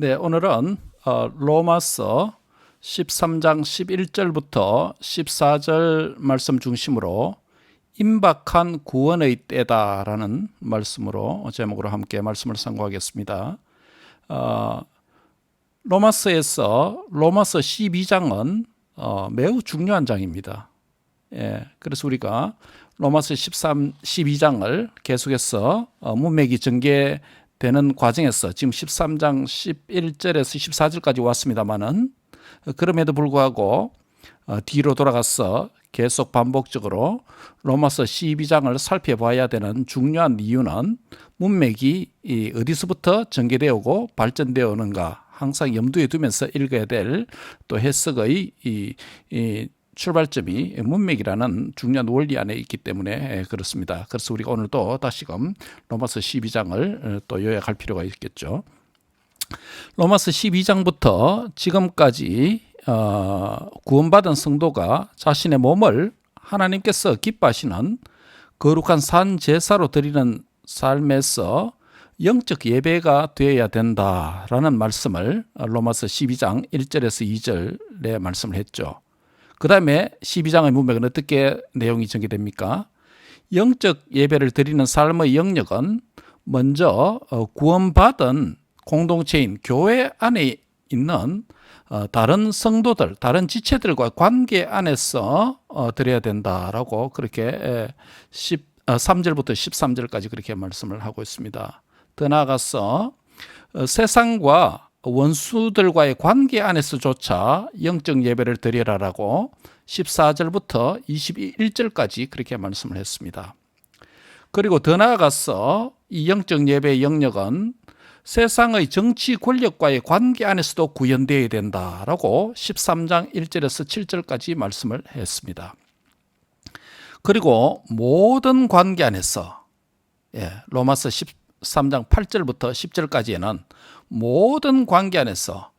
네, 오늘은 로마서 13장 11절부터 14절 말씀 중심으로 임박한 구원의 때다라는 말씀으로 제목으로 함께 말씀을 상고하겠습니다. 로마서 12장은 매우 중요한 장입니다. 그래서 우리가 로마서 12장을 계속해서 문맥이 전개되는 과정에서 지금 13장 11절에서 14절까지 왔습니다만은 그럼에도 불구하고 뒤로 돌아가서 계속 반복적으로 로마서 12장을 살펴봐야 되는 중요한 이유는 문맥이 어디서부터 전개되고 발전되어 오는가 항상 염두에 두면서 읽어야 될 또 해석의 출발점이 문맥이라는 중요한 원리 안에 있기 때문에 그렇습니다. 그래서 우리가 오늘 또 다시금 로마서 12장을 또 요약할 필요가 있겠죠. 로마서 12장부터 지금까지 구원받은 성도가 자신의 몸을 하나님께서 기뻐하시는 거룩한 산 제사로 드리는 삶에서 영적 예배가 되어야 된다라는 말씀을 로마서 12장 1절에서 2절에 말씀을 했죠. 그 다음에 12장의 문맥은 어떻게 내용이 전개됩니까? 영적 예배를 드리는 삶의 영역은 먼저 구원받은 공동체인 교회 안에 있는 다른 성도들, 다른 지체들과 관계 안에서 드려야 된다라고 그렇게 3절부터 13절까지 그렇게 말씀을 하고 있습니다. 더 나아가서 세상과 원수들과의 관계 안에서조차 영적 예배를 드리라라고 14절부터 21절까지 그렇게 말씀을 했습니다. 그리고 더 나아가서 이 영적 예배의 영역은 세상의 정치 권력과의 관계 안에서도 구현되어야 된다라고 13장 1절에서 7절까지 말씀을 했습니다. 그리고 모든 관계 안에서 로마서 13장 8절부터 10절까지에는 모든 관계 안에서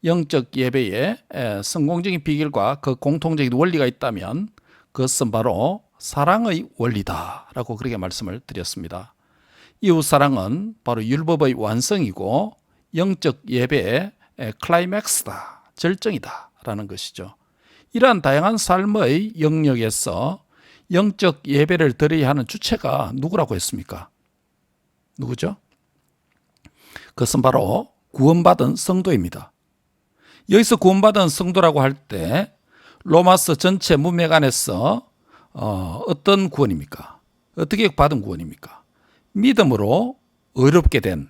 영적 예배의 성공적인 비결과 그 공통적인 원리가 있다면 그것은 바로 사랑의 원리다라고 그렇게 말씀을 드렸습니다. 이웃사랑은 바로 율법의 완성이고 영적 예배의 클라이맥스다, 절정이다라는 것이죠. 이러한 다양한 삶의 영역에서 영적 예배를 드려야 하는 주체가 누구라고 했습니까? 누구죠? 그것은 바로 구원받은 성도입니다. 여기서 구원받은 성도라고 할 때 로마서 전체 문맥 안에서 어떤 구원입니까? 어떻게 받은 구원입니까? 믿음으로 의롭게 된,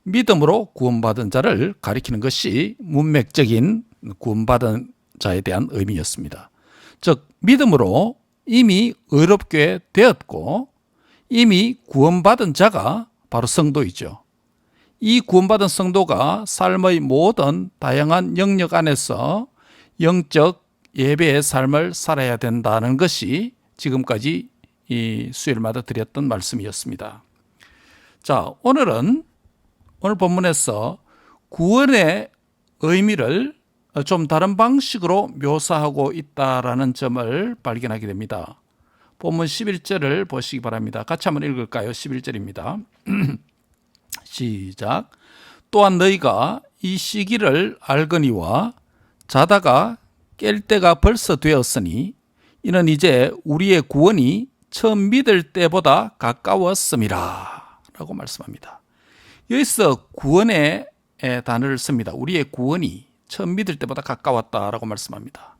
믿음으로 구원받은 자를 가리키는 것이 문맥적인 구원받은 자에 대한 의미였습니다. 즉 믿음으로 이미 의롭게 되었고 이미 구원받은 자가 바로 성도이죠. 이 구원받은 성도가 삶의 모든 다양한 영역 안에서 영적 예배의 삶을 살아야 된다는 것이 지금까지 이 수요일마다 드렸던 말씀이었습니다. 자, 오늘 본문에서 구원의 의미를 좀 다른 방식으로 묘사하고 있다라는 점을 발견하게 됩니다. 본문 11절을 보시기 바랍니다. 같이 한번 읽을까요? 11절입니다. 시작. 또한 너희가 이 시기를 알거니와 자다가 깰 때가 벌써 되었으니 이는 이제 우리의 구원이 처음 믿을 때보다 가까웠음이라 라고 말씀합니다. 여기서 구원의 단어를 씁니다. 우리의 구원이 처음 믿을 때보다 가까웠다라고 말씀합니다.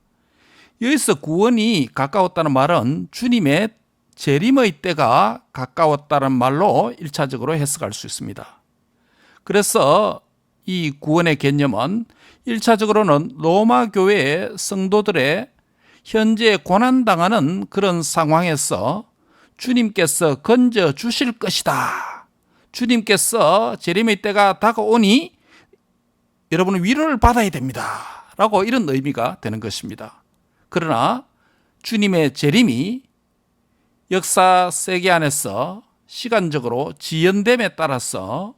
여기서 구원이 가까웠다는 말은 주님의 재림의 때가 가까웠다는 말로 1차적으로 해석할 수 있습니다. 그래서 이 구원의 개념은 1차적으로는 로마 교회의 성도들의 현재 고난당하는 그런 상황에서 주님께서 건져 주실 것이다. 주님께서 재림의 때가 다가오니 여러분은 위로를 받아야 됩니다. 라고 이런 의미가 되는 것입니다. 그러나 주님의 재림이 역사 세계 안에서 시간적으로 지연됨에 따라서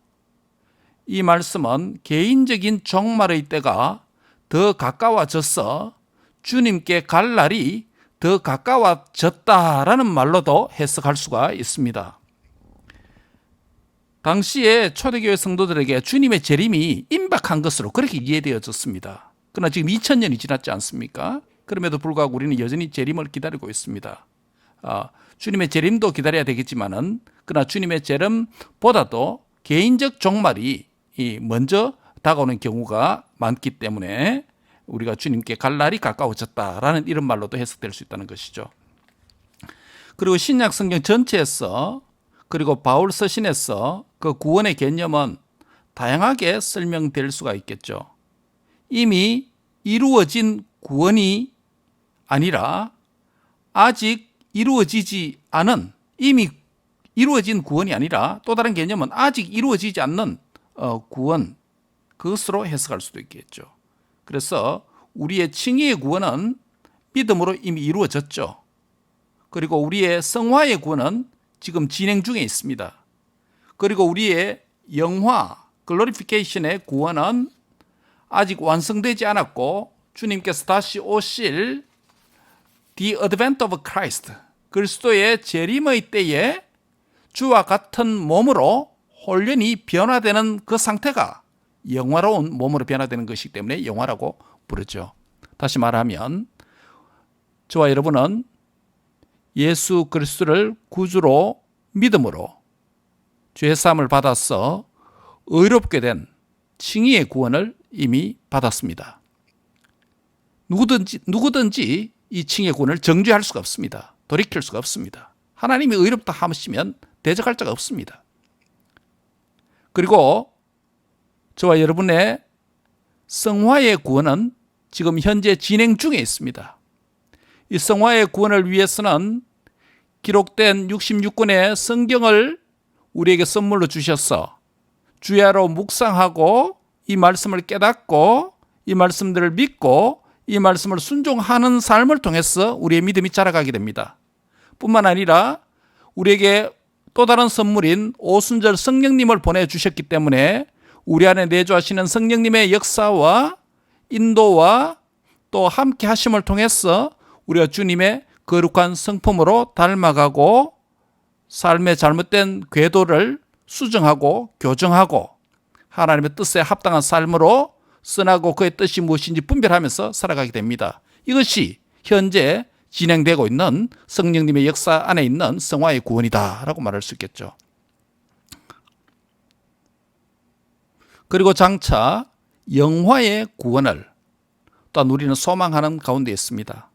이 말씀은 개인적인 종말의 때가 더 가까워져서 주님께 갈 날이 더 가까워졌다라는 말로도 해석할 수가 있습니다. 당시에 초대교회 성도들에게 주님의 재림이 임박한 것으로 그렇게 이해되어졌습니다. 그러나 지금 2000년이 지났지 않습니까? 그럼에도 불구하고 우리는 여전히 재림을 기다리고 있습니다. 주님의 재림도 기다려야 되겠지만은 그러나 주님의 재림보다도 개인적 종말이 먼저 다가오는 경우가 많기 때문에 우리가 주님께 갈 날이 가까워졌다라는 이런 말로도 해석될 수 있다는 것이죠. 그리고 신약 성경 전체에서 그리고 바울 서신에서 그 구원의 개념은 다양하게 설명될 수가 있겠죠. 이미 이루어진 구원이 아니라 아직 이루어지지 않은, 이미 이루어진 구원이 아니라 또 다른 개념은 아직 이루어지지 않는 구원, 그것으로 해석할 수도 있겠죠. 그래서 우리의 칭의의 구원은 믿음으로 이미 이루어졌죠. 그리고 우리의 성화의 구원은 지금 진행 중에 있습니다. 그리고 우리의 영화, 글로리피케이션의 구원은 아직 완성되지 않았고 주님께서 다시 오실 The Advent of Christ, 그리스도의 재림의 때에 주와 같은 몸으로 혼련히 변화되는 그 상태가 영화로운 몸으로 변화되는 것이기 때문에 영화라고 부르죠. 다시 말하면 저와 여러분은 예수 그리스도를 구주로 믿음으로 죄 사함을 받아서 의롭게 된 칭의의 구원을 이미 받았습니다. 누구든지 이 칭의의 구원을 정죄할 수가 없습니다. 돌이킬 수가 없습니다. 하나님이 의롭다 하시면 대적할 자가 없습니다. 그리고 저와 여러분의 성화의 구원은 지금 현재 진행 중에 있습니다. 이 성화의 구원을 위해서는 기록된 66권의 성경을 우리에게 선물로 주셔서 주야로 묵상하고 이 말씀을 깨닫고 이 말씀들을 믿고 이 말씀을 순종하는 삶을 통해서 우리의 믿음이 자라가게 됩니다. 뿐만 아니라 우리에게 또 다른 선물인 오순절 성령님을 보내주셨기 때문에 우리 안에 내주하시는 성령님의 역사와 인도와 또 함께 하심을 통해서 우리가 주님의 거룩한 성품으로 닮아가고 삶의 잘못된 궤도를 수정하고 교정하고 하나님의 뜻에 합당한 삶으로 선하고 그의 뜻이 무엇인지 분별하면서 살아가게 됩니다. 이것이 현재 진행되고 있는 성령님의 역사 안에 있는 성화의 구원이다라고 말할 수 있겠죠. 그리고 장차 영화의 구원을 또한 우리는 소망하는 가운데 있습니다.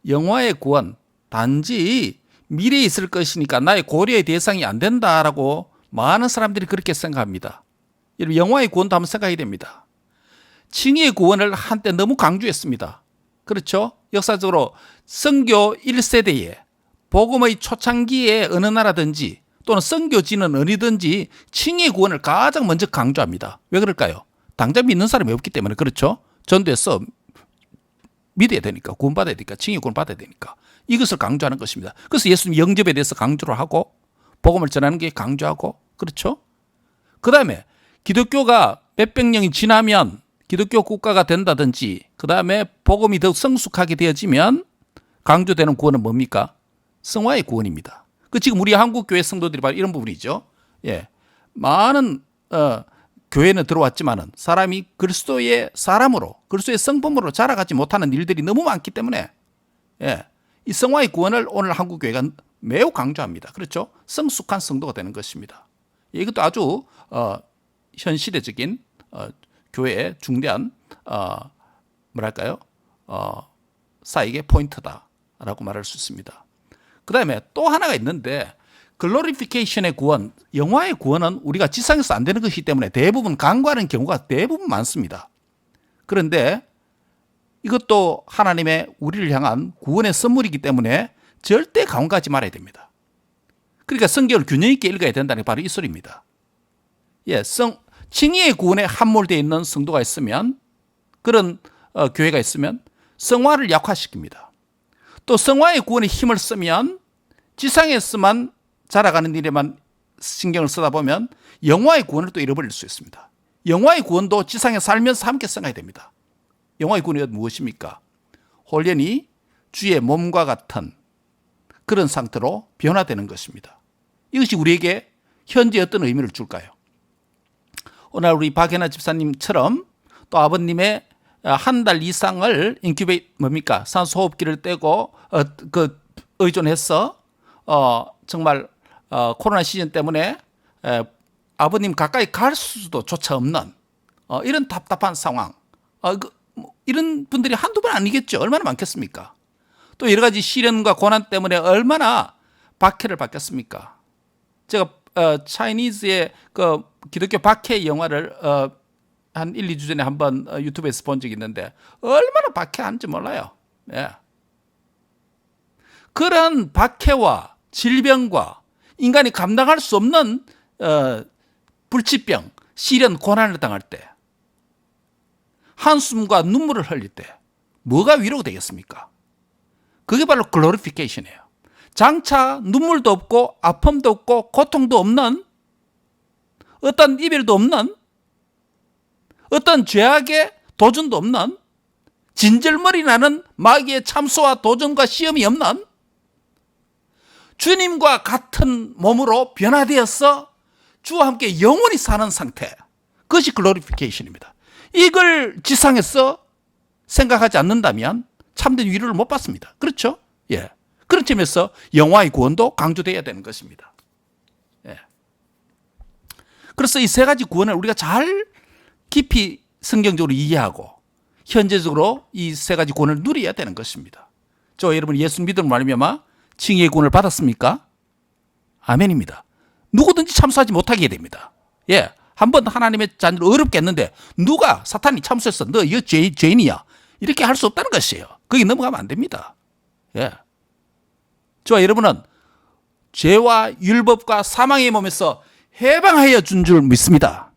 영화의 구원, 단지 미래에 있을 것이니까 나의 고려의 대상이 안 된다라고 많은 사람들이 그렇게 생각합니다. 여러분, 영화의 구원도 한번 생각해야 됩니다. 칭의의 구원을 한때 너무 강조했습니다. 그렇죠? 역사적으로 선교 1세대에 복음의 초창기에 어느 나라든지 또는 선교지는 어디든지 칭의의 구원을 가장 먼저 강조합니다. 왜 그럴까요? 당장 믿는 사람이 없기 때문에 그렇죠? 전도에서 믿어야 되니까, 구원받아야 되니까, 칭의의 구원 받아야 되니까 이것을 강조하는 것입니다. 그래서 예수님 영접에 대해서 강조를 하고 복음을 전하는 게 강조하고 그렇죠? 그 다음에 기독교가 몇백 년이 지나면 기독교 국가가 된다든지 그 다음에 복음이 더 성숙하게 되어지면 강조되는 구원은 뭡니까? 성화의 구원입니다. 그 지금 우리 한국 교회 성도들이 바로 이런 부분이죠. 많은 교회는 들어왔지만은 사람이 그리스도의 사람으로 그리스도의 성품으로 자라가지 못하는 일들이 너무 많기 때문에 이 성화의 구원을 오늘 한국 교회가 매우 강조합니다. 그렇죠? 성숙한 성도가 되는 것입니다. 이것도 아주 현시대적인 교회의 중대한 뭐랄까요? 사익의 포인트다라고 말할 수 있습니다. 그 다음에 또 하나가 있는데 글로리피케이션의 구원, 영화의 구원은 우리가 지상에서 안 되는 것이기 때문에 대부분 간과하는 경우가 대부분 많습니다. 그런데 이것도 하나님의 우리를 향한 구원의 선물이기 때문에 절대 간과하지 말아야 됩니다. 그러니까 성경을 균형 있게 읽어야 된다는 게 바로 이 소리입니다. 칭의의 구원에 함몰되어 있는 성도가 있으면 그런 교회가 있으면 성화를 약화시킵니다. 또 성화의 구원에 힘을 쓰면 지상에서만 자라가는 일에만 신경을 쓰다 보면 영화의 구원을 또 잃어버릴 수 있습니다. 영화의 구원도 지상에 살면서 함께 써야 됩니다. 영화의 구원이 무엇입니까? 혼련히 주의 몸과 같은 그런 상태로 변화되는 것입니다. 이것이 우리에게 현재 어떤 의미를 줄까요? 오늘 우리 박연아 집사님처럼 또 아버님의 한 달 이상을 뭡니까? 산소호흡기를 떼고 의존해서 정말 코로나 시즌 때문에 아버님 가까이 갈 수도 조차 없는 이런 답답한 상황. 이런 분들이 한두 번 아니겠죠. 얼마나 많겠습니까? 또 여러 가지 시련과 고난 때문에 얼마나 박해를 받겠습니까? 제가 차이니즈의 그 기독교 박해 영화를 한 1, 2주 전에 한번 유튜브에서 본 적이 있는데 얼마나 박해한지 몰라요. 예. 그런 박해와 질병과 인간이 감당할 수 없는 불치병, 시련, 고난을 당할 때 한숨과 눈물을 흘릴 때 뭐가 위로가 되겠습니까? 그게 바로 글로리피케이션이에요. 장차 눈물도 없고 아픔도 없고 고통도 없는 어떤 이별도 없는 어떤 죄악의 도전도 없는 진절머리 나는 마귀의 참소와 도전과 시험이 없는 주님과 같은 몸으로 변화되어서 주와 함께 영원히 사는 상태. 그것이 글로리피케이션입니다. 이걸 지상에서 생각하지 않는다면 참된 위로를 못 받습니다. 그렇죠? 예. 그런 점에서 영화의 구원도 강조되어야 되는 것입니다. 예. 그래서 이 세 가지 구원을 우리가 잘 깊이 성경적으로 이해하고 현재적으로 이 세 가지 구원을 누려야 되는 것입니다. 여러분 예수 믿음으로 말미암아 칭의의 구원을 받았습니까? 아멘입니다. 누구든지 참수하지 못하게 됩니다. 예. 한번 하나님의 자녀를 어렵게 했는데 누가 사탄이 참수했어. 너 이거 죄인이야. 이렇게 할 수 없다는 것이에요. 거기 넘어가면 안 됩니다. 예. 저와 여러분은 죄와 율법과 사망의 몸에서 해방하여 준 줄 믿습니다.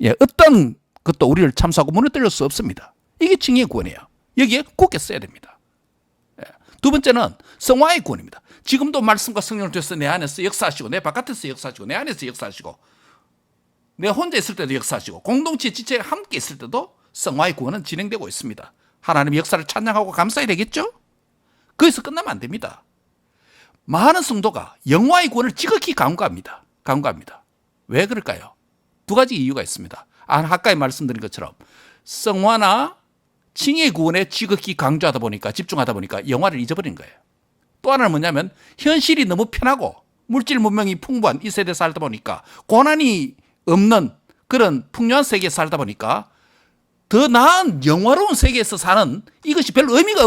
예. 어떤 것도 우리를 참수하고 무너뜨릴 수 없습니다. 이게 칭의의 구원이에요. 여기에 굳게 써야 됩니다. 예. 두 번째는 성화의 구원입니다. 지금도 말씀과 성령을 통해서 내 안에서 역사하시고 내 바깥에서 역사하시고 내 안에서 역사하시고 내 혼자 있을 때도 역사하시고 공동체 지체가 함께 있을 때도 성화의 구원은 진행되고 있습니다. 하나님의 역사를 찬양하고 감사해야 되겠죠? 거기서 끝나면 안 됩니다. 많은 성도가 영화의 구원을 지극히 간구합니다. 왜 그럴까요? 두 가지 이유가 있습니다. 아까 말씀드린 것처럼 성화나 칭의 구원에 지극히 강조하다 보니까 집중하다 보니까 영화를 잊어버린 거예요. 또 하나는 뭐냐면 현실이 너무 편하고 물질 문명이 풍부한 이 세대에 살다 보니까 고난이 없는 그런 풍요한 세계에 살다 보니까 더 나은 영화로운 세계에서 사는 이것이 별로 의미가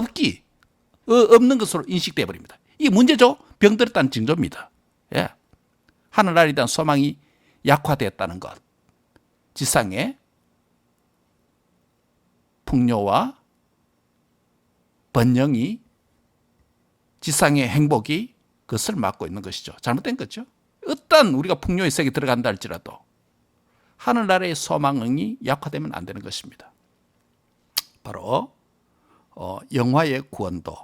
없는 것으로 인식되어 버립니다. 이게 문제죠. 병들었다는 징조입니다. 예. 하늘나라에 대한 소망이 약화되었다는 것. 지상의 풍요와 번영이 지상의 행복이 그것을 막고 있는 것이죠. 잘못된 거죠. 어떤 우리가 풍요의 세계에 들어간다 할지라도 하늘나라의 소망이 약화되면 안 되는 것입니다. 바로 영화의 구원도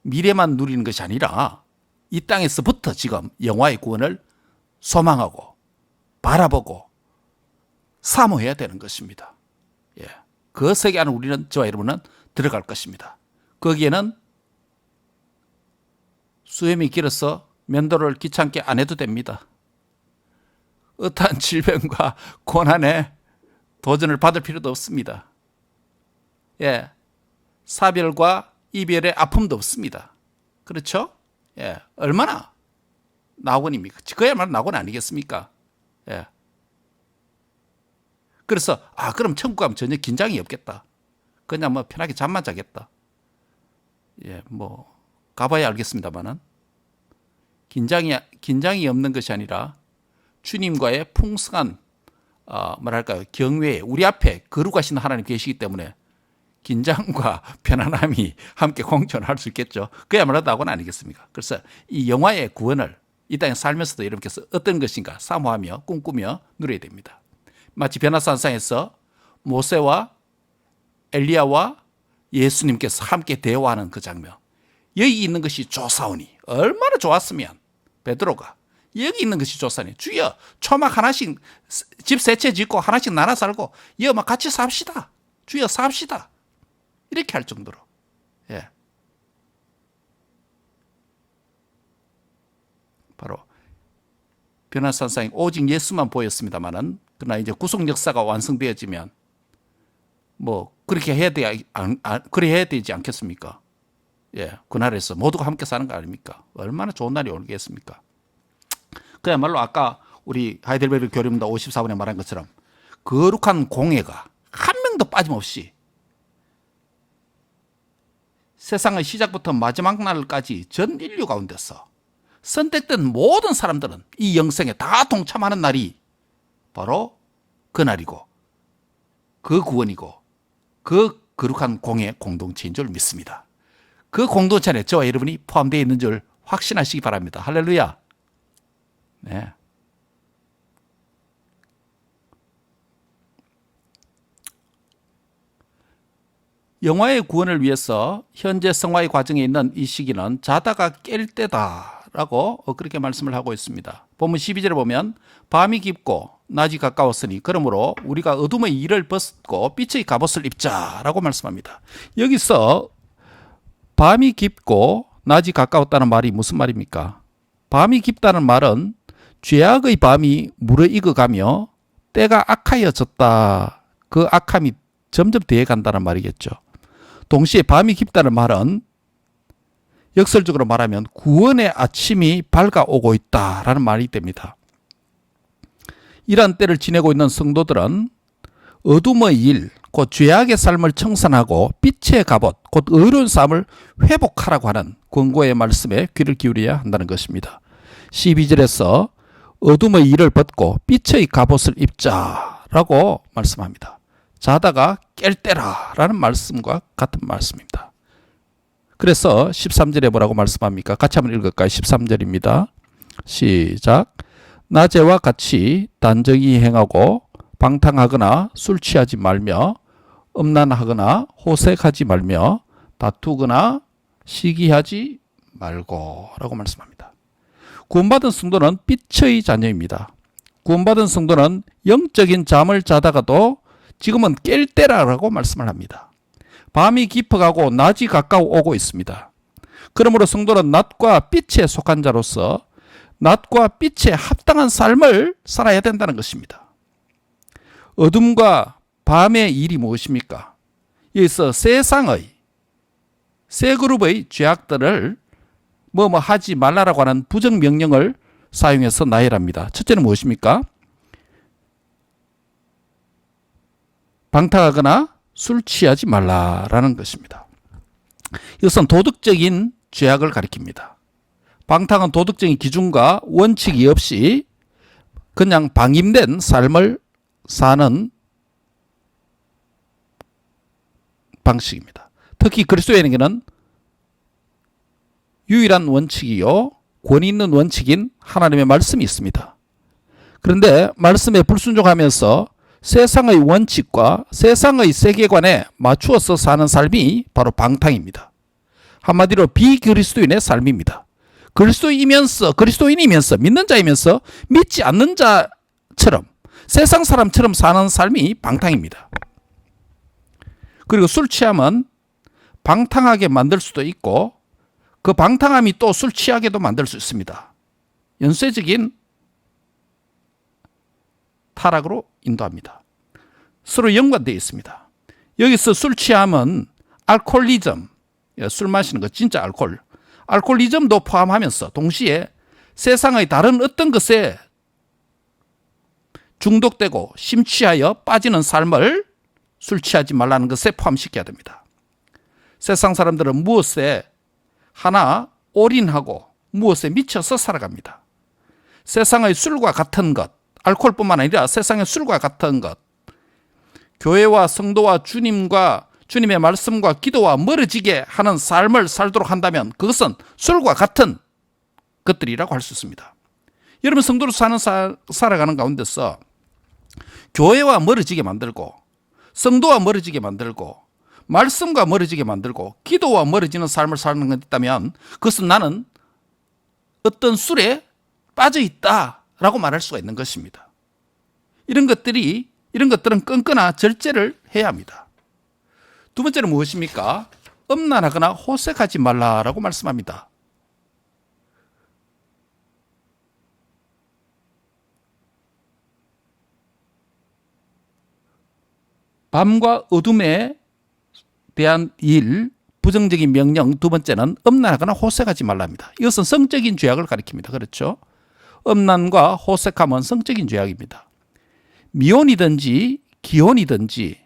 미래만 누리는 것이 아니라 이 땅에서부터 지금 영화의 구원을 소망하고 바라보고 사모해야 되는 것입니다. 예. 그 세계 안에 우리는 저와 여러분은 들어갈 것입니다. 거기에는 수염이 길어서 면도를 귀찮게 안 해도 됩니다. 어떠한 질병과 고난에 도전을 받을 필요도 없습니다. 예. 사별과 이별의 아픔도 없습니다. 그렇죠? 예. 얼마나 낙원입니까? 그야말로 낙원 아니겠습니까? 예. 그래서 그럼 천국 가면 전혀 긴장이 없겠다. 그냥 뭐 편하게 잠만 자겠다. 예, 뭐 가봐야 알겠습니다만은 긴장이 없는 것이 아니라 주님과의 풍성한 경외에 우리 앞에 거룩하신 하나님 계시기 때문에 긴장과 편안함이 함께 공존할 수 있겠죠. 그야말로 낙원 아니겠습니까? 그래서 이 영화의 구원을 이 땅에 살면서도 여러분께서 어떤 것인가 사모하며 꿈꾸며 누려야 됩니다. 마치 변화산상에서 모세와 엘리야와 예수님께서 함께 대화하는 그 장면. 여기 있는 것이 좋사오니 얼마나 좋았으면 베드로가 여기 있는 것이 좋사오니 주여 초막 하나씩 집 세 채 짓고 하나씩 나눠 살고 막 같이 삽시다. 주여 삽시다. 이렇게 할 정도로. 예. 바로 변화산상이 오직 예수만 보였습니다만은, 그러나 이제 구속 역사가 완성되어지면 뭐 그렇게 해야 되지 않겠습니까? 예, 그날에서 모두가 함께 사는 거 아닙니까? 얼마나 좋은 날이 오겠습니까? 그야말로 아까 우리 하이델베르 교리문답 54번에 말한 것처럼 거룩한 공예가 한 명도 빠짐없이 세상의 시작부터 마지막 날까지 전 인류 가운데서 선택된 모든 사람들은 이 영생에 다 동참하는 날이 바로 그 날이고, 그 구원이고, 그 거룩한 공예 공동체인 줄 믿습니다. 그 공동체 안에 저와 여러분이 포함되어 있는 줄 확신하시기 바랍니다. 할렐루야. 네. 영화의 구원을 위해서 현재 성화의 과정에 있는 이 시기는 자다가 깰 때다라고 그렇게 말씀을 하고 있습니다. 본문 12절에 보면 밤이 깊고 낮이 가까웠으니 그러므로 우리가 어둠의 일을 벗고 빛의 갑옷을 입자라고 말씀합니다. 여기서 밤이 깊고 낮이 가까웠다는 말이 무슨 말입니까? 밤이 깊다는 말은 죄악의 밤이 무르익어가며 때가 악하여졌다. 그 악함이 점점 되어 간다는 말이겠죠. 동시에 밤이 깊다는 말은 역설적으로 말하면 구원의 아침이 밝아오고 있다라는 말이 됩니다. 이러한 때를 지내고 있는 성도들은 어둠의 일, 곧 죄악의 삶을 청산하고 빛의 갑옷, 곧 의로운 삶을 회복하라고 하는 권고의 말씀에 귀를 기울여야 한다는 것입니다. 12절에서 어둠의 일을 벗고 빛의 갑옷을 입자라고 말씀합니다. 자다가 깰 때라라는 말씀과 같은 말씀입니다. 그래서 13절에 뭐라고 말씀합니까? 같이 한번 읽을까요? 13절입니다. 시작. 낮에와 같이 단정히 행하고 방탕하거나 술 취하지 말며 음란하거나 호색하지 말며 다투거나 시기하지 말고 라고 말씀합니다. 구원받은 성도는 빛의 자녀입니다. 구원받은 성도는 영적인 잠을 자다가도 지금은 깰 때라고 말씀을 합니다. 밤이 깊어가고 낮이 가까워오고 있습니다. 그러므로 성도는 낮과 빛에 속한 자로서 낮과 빛에 합당한 삶을 살아야 된다는 것입니다. 어둠과 밤의 일이 무엇입니까? 여기서 세상의 세 그룹의 죄악들을 뭐뭐 하지 말라라고 하는 부정명령을 사용해서 나열합니다. 첫째는 무엇입니까? 방탕하거나 술 취하지 말라라는 것입니다. 이것은 도덕적인 죄악을 가리킵니다. 방탕은 도덕적인 기준과 원칙이 없이 그냥 방임된 삶을 사는 방식입니다. 특히 그리스도인에게는 유일한 원칙이요 권위 있는 원칙인 하나님의 말씀이 있습니다. 그런데 말씀에 불순종하면서 세상의 원칙과 세상의 세계관에 맞추어서 사는 삶이 바로 방탕입니다. 한마디로 비그리스도인의 삶입니다. 그리스도인이면서 믿는 자이면서 믿지 않는 자처럼 세상 사람처럼 사는 삶이 방탕입니다. 그리고 술 취함은 방탕하게 만들 수도 있고 그 방탕함이 또 술 취하게도 만들 수 있습니다. 연쇄적인 타락으로 인도합니다. 서로 연관되어 있습니다. 여기서 술 취함은 알코올리즘, 술 마시는 거 진짜 알코올리즘도 포함하면서 동시에 세상의 다른 어떤 것에 중독되고 심취하여 빠지는 삶을 술 취하지 말라는 것에 포함시켜야 됩니다. 세상 사람들은 무엇에 하나 올인하고 무엇에 미쳐서 살아갑니다. 세상의 술과 같은 것, 알코올뿐만 아니라 세상의 술과 같은 것, 교회와 성도와 주님의 말씀과 기도와 멀어지게 하는 삶을 살도록 한다면 그것은 술과 같은 것들이라고 할 수 있습니다. 여러분 성도로 살아가는 가운데서 교회와 멀어지게 만들고 성도와 멀어지게 만들고 말씀과 멀어지게 만들고 기도와 멀어지는 삶을 사는 것 있다면 그것은 나는 어떤 술에 빠져 있다라고 말할 수가 있는 것입니다. 이런 것들은 끊거나 절제를 해야 합니다. 두 번째는 무엇입니까? 음란하거나 호색하지 말라라고 말씀합니다. 밤과 어둠에 대한 일, 부정적인 명령. 두 번째는 음란하거나 호색하지 말랍니다. 이것은 성적인 죄악을 가리킵니다. 그렇죠? 음란과 호색함은 성적인 죄악입니다. 미혼이든지 기혼이든지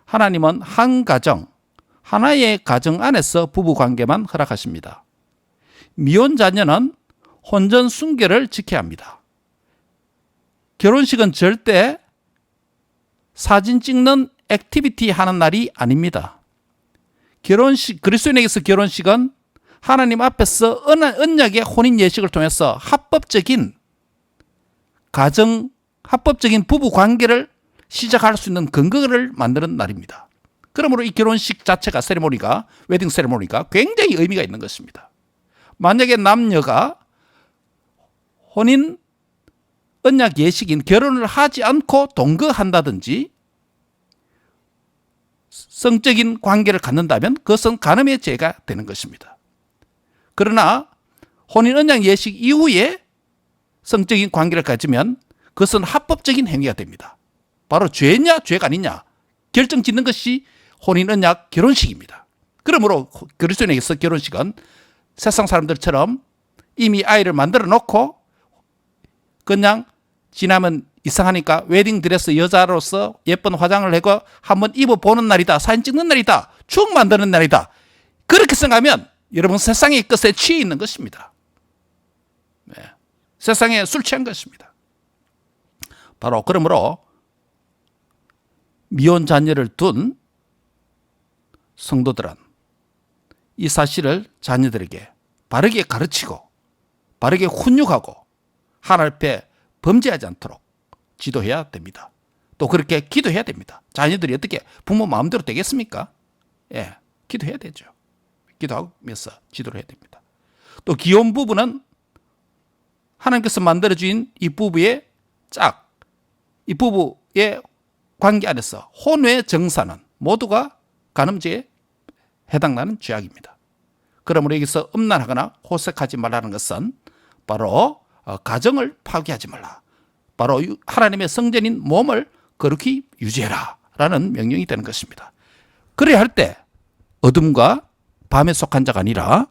하나님은 한 가정, 하나의 가정 안에서 부부 관계만 허락하십니다. 미혼 자녀는 혼전 순결을 지켜야 합니다. 결혼식은 절대 사진 찍는 액티비티 하는 날이 아닙니다. 그리스도인에게서 결혼식은 하나님 앞에서 언약의 혼인 예식을 통해서 합법적인 합법적인 부부 관계를 시작할 수 있는 근거를 만드는 날입니다. 그러므로 이 결혼식 자체가 웨딩 세레모니가 굉장히 의미가 있는 것입니다. 만약에 남녀가 혼인 언약 예식인 결혼을 하지 않고 동거한다든지 성적인 관계를 갖는다면 그것은 간음의 죄가 되는 것입니다. 그러나 혼인 언약 예식 이후에 성적인 관계를 가지면 그것은 합법적인 행위가 됩니다. 바로 죄냐 죄가 아니냐 결정짓는 것이 혼인 언약 결혼식입니다. 그러므로 그리스도인에게서 결혼식은 세상 사람들처럼 이미 아이를 만들어 놓고 그냥 지나면 이상하니까 웨딩드레스 여자로서 예쁜 화장을 하고 한번 입어보는 날이다. 사진 찍는 날이다. 추억 만드는 날이다. 그렇게 생각하면 여러분 세상의 것에 취해 있는 것입니다. 네. 세상에 술 취한 것입니다. 바로 그러므로 미혼 자녀를 둔 성도들은 이 사실을 자녀들에게 바르게 가르치고 바르게 훈육하고 하나님 앞에 범죄하지 않도록 지도해야 됩니다. 또 그렇게 기도해야 됩니다. 자녀들이 어떻게 부모 마음대로 되겠습니까? 예, 기도해야 되죠. 기도하면서 지도를 해야 됩니다. 또 기혼 부부는 하나님께서 만들어주신 이 부부의 이 부부의 관계 안에서 혼외 정사는 모두가 간음죄에 해당나는 죄악입니다. 그러므로 여기서 음란하거나 호색하지 말라는 것은 바로 가정을 파괴하지 말라. 바로 하나님의 성전인 몸을 거룩히 유지해라 라는 명령이 되는 것입니다. 그래야 할 때 어둠과 밤에 속한 자가 아니라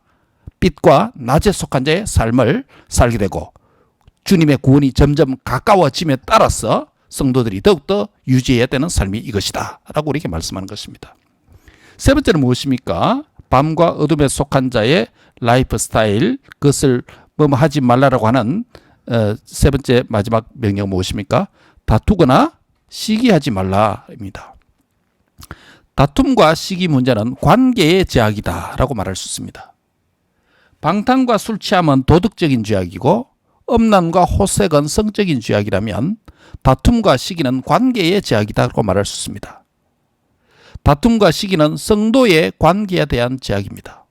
빛과 낮에 속한 자의 삶을 살게 되고 주님의 구원이 점점 가까워짐에 따라서 성도들이 더욱더 유지해야 되는 삶이 이것이다 라고 우리에게 말씀하는 것입니다. 세 번째는 무엇입니까? 밤과 어둠에 속한 자의 라이프 스타일, 그것을 하지 말라라고 하는 세 번째 마지막 명령은 무엇입니까? 다투거나 시기하지 말라입니다. 다툼과 시기 문제는 관계의 죄악이다 라고 말할 수 있습니다. 방탕과 술 취함은 도덕적인 죄악이고 음란과 호색은 성적인 죄악이라면 다툼과 시기는 관계의 죄악이다라고 말할 수 있습니다. 다툼과 시기는 성도의 관계에 대한 죄악입니다.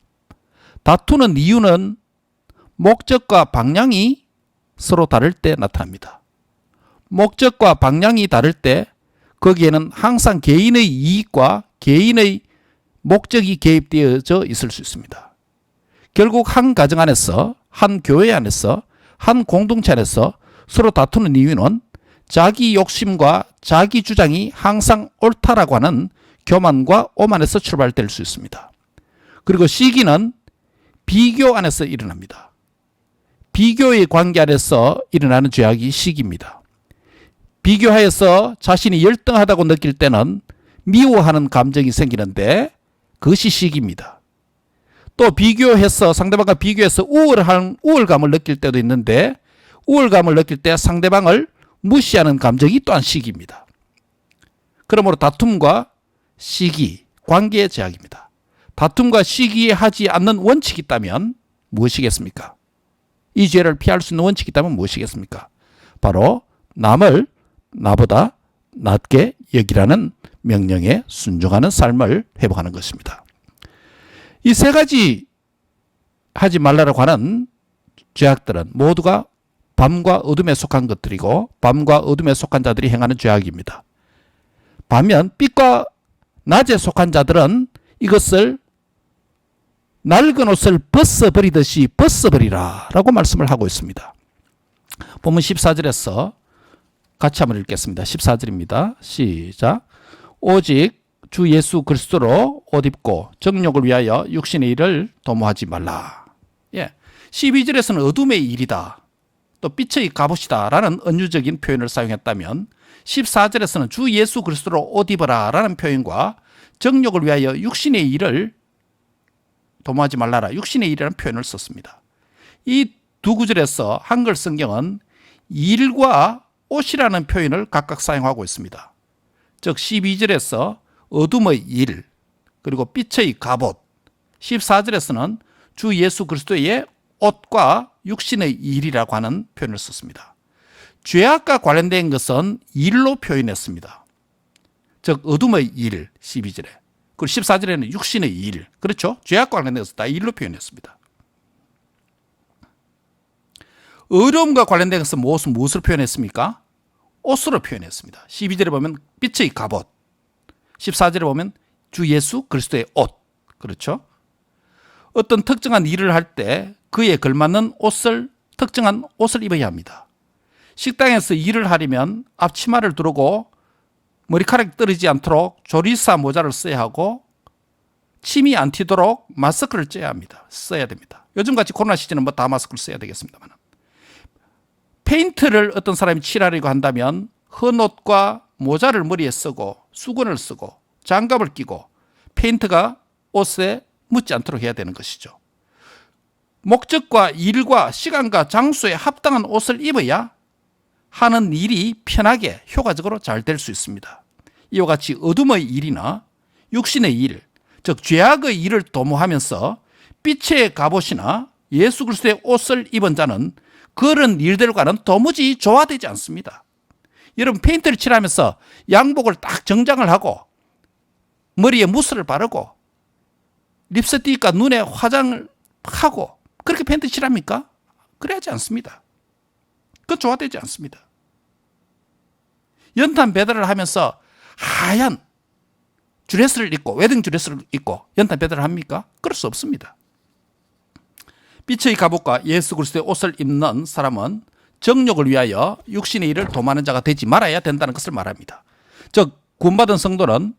다투는 이유는 목적과 방향이 서로 다를 때 나타납니다. 목적과 방향이 다를 때 거기에는 항상 개인의 이익과 개인의 목적이 개입되어져 있을 수 있습니다. 결국 한 가정 안에서, 한 교회 안에서, 한 공동체 안에서 서로 다투는 이유는 자기 욕심과 자기 주장이 항상 옳다라고 하는 교만과 오만에서 출발될 수 있습니다. 그리고 시기는 비교 안에서 일어납니다. 비교의 관계 안에서 일어나는 죄악이 시기입니다. 비교하여서 자신이 열등하다고 느낄 때는 미워하는 감정이 생기는데 그것이 시기입니다. 또 비교해서 상대방과 비교해서 우월감을 느낄 때도 있는데 우월감을 느낄 때 상대방을 무시하는 감정이 또한 시기입니다. 그러므로 다툼과 시기, 관계의 죄악입니다. 다툼과 시기에 하지 않는 원칙이 있다면 무엇이겠습니까? 이 죄를 피할 수 있는 원칙이 있다면 무엇이겠습니까? 바로 남을 나보다 낮게 여기라는 명령에 순종하는 삶을 회복하는 것입니다. 이 세 가지 하지 말라고 하는 죄악들은 모두가 밤과 어둠에 속한 것들이고 밤과 어둠에 속한 자들이 행하는 죄악입니다. 반면 빛과 낮에 속한 자들은 이것을 낡은 옷을 벗어버리듯이 벗어버리라 라고 말씀을 하고 있습니다. 본문 14절에서 같이 한번 읽겠습니다. 14절입니다. 시작. 오직 주 예수 그리스도로 옷 입고 정욕을 위하여 육신의 일을 도모하지 말라. 12절에서는 어둠의 일이다, 또 빛의 갑옷이다 라는 은유적인 표현을 사용했다면 14절에서는 주 예수 그리스도로 옷 입어라 라는 표현과 정욕을 위하여 육신의 일을 도모하지 말라라, 육신의 일이라는 표현을 썼습니다. 이 두 구절에서 한글 성경은 일과 옷이라는 표현을 각각 사용하고 있습니다. 즉 12절에서 어둠의 일, 그리고 빛의 갑옷, 14절에서는 주 예수 그리스도의 옷과 육신의 일이라고 하는 표현을 썼습니다. 죄악과 관련된 것은 일로 표현했습니다. 즉 어둠의 일 12절에, 그리고 14절에는 육신의 일, 그렇죠? 죄악과 관련된 것은 다 일로 표현했습니다. 어려움과 관련된 것은 무엇으로 표현했습니까? 옷으로 표현했습니다. 12절에 보면 빛의 갑옷, 14절에 보면 주 예수 그리스도의 옷, 그렇죠? 어떤 특정한 일을 할 때 그에 걸맞는 옷을, 특정한 옷을 입어야 합니다. 식당에서 일을 하려면 앞치마를 두르고 머리카락이 떨어지지 않도록 조리사 모자를 써야 하고 침이 안 튀도록 마스크를 써야 됩니다. 요즘같이 코로나 시즌은 다 마스크를 써야 되겠습니다만, 페인트를 어떤 사람이 칠하려고 한다면 헌옷과 모자를 머리에 쓰고 수건을 쓰고 장갑을 끼고 페인트가 옷에 묻지 않도록 해야 되는 것이죠. 목적과 일과 시간과 장소에 합당한 옷을 입어야 하는 일이 편하게 효과적으로 잘 될 수 있습니다. 이와 같이 어둠의 일이나 육신의 일, 즉 죄악의 일을 도모하면서 빛의 갑옷이나 예수 그리스도의 옷을 입은 자는 그런 일들과는 도무지 조화되지 않습니다. 여러분, 페인트를 칠하면서 양복을 딱 정장을 하고 머리에 무스를 바르고 립스틱과 눈에 화장을 하고 그렇게 페인트 칠합니까? 그래야지 않습니다. 그건 조화되지 않습니다. 연탄 배달을 하면서 하얀 드레스를 입고, 웨딩 드레스를 입고 연탄 배달을 합니까? 그럴 수 없습니다. 빛의 갑옷과 예수 그리스도의 옷을 입는 사람은 정욕을 위하여 육신의 일을 도모하는 자가 되지 말아야 된다는 것을 말합니다. 즉 구원받은 성도는,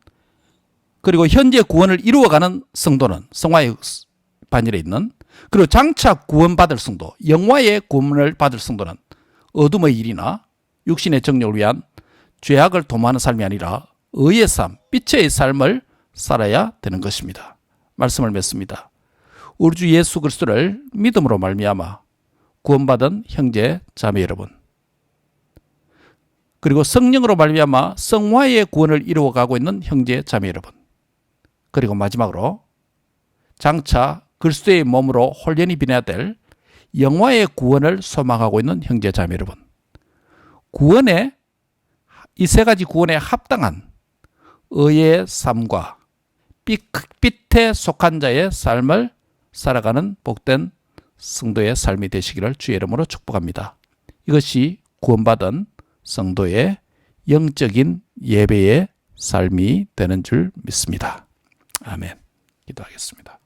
그리고 현재 구원을 이루어가는 성도는, 성화의 반열에 있는, 그리고 장차 구원받을 성도, 영화의 구원을 받을 성도는 어둠의 일이나 육신의 정욕을 위한 죄악을 도모하는 삶이 아니라 의의 삶, 빛의 삶을 살아야 되는 것입니다. 말씀을 맺습니다. 우리 주 예수 그리스도를 믿음으로 말미암아 구원받은 형제 자매 여러분, 그리고 성령으로 말미암아 성화의 구원을 이루어가고 있는 형제 자매 여러분, 그리고 마지막으로 장차 그리스도의 몸으로 홀연히 빛나야 될 영화의 구원을 소망하고 있는 형제 자매 여러분, 구원의, 이 세 가지 구원에 합당한 의의 삶과 빛에 속한 자의 삶을 살아가는 복된 성도의 삶이 되시기를 주의 이름으로 축복합니다. 이것이 구원받은 성도의 영적인 예배의 삶이 되는 줄 믿습니다. 아멘. 기도하겠습니다.